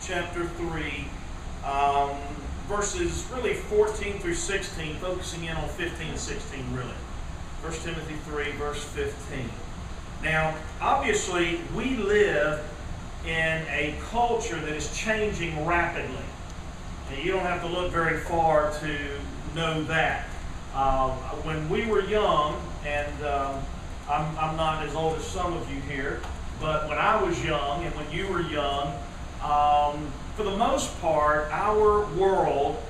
chapter 3, verses really 14 through 16, focusing in on 15 and 16 really. 1 Timothy 3, verse 15. Now, obviously, we live in a culture that is changing rapidly. And you don't have to look very far to know that. When we were young, and I'm not as old as some of you here, but when I was young and when you were young, for the most part, our world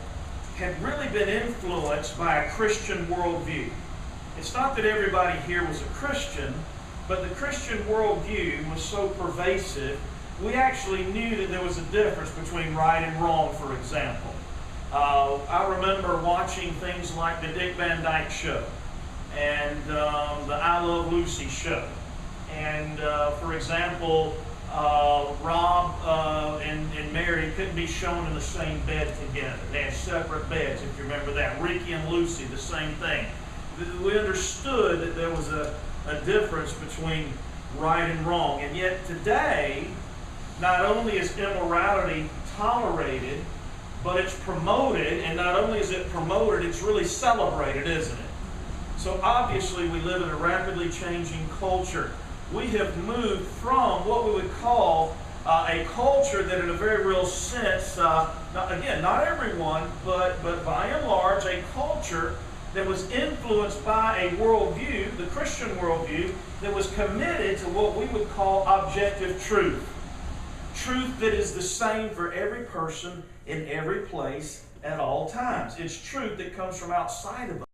had really been influenced by a Christian worldview. It's not that everybody here was a Christian, but the Christian worldview was so pervasive, we actually knew that there was a difference between right and wrong, for example. I remember watching things like the Dick Van Dyke Show and the I Love Lucy show. And for example, Rob and Mary couldn't be shown in the same bed together. They had separate beds, if you remember that. Ricky and Lucy, the same thing. We understood that there was a difference between right and wrong. And yet today, not only is immorality tolerated, but it's promoted, and not only is it promoted, it's really celebrated, isn't it? So obviously we live in a rapidly changing culture. We have moved from what we would call a culture that in a very real sense, not everyone, but by and large, a culture that was influenced by a worldview, the Christian worldview, that was committed to what we would call objective truth. Truth that is the same for every person in every place at all times. It's truth that comes from outside of us.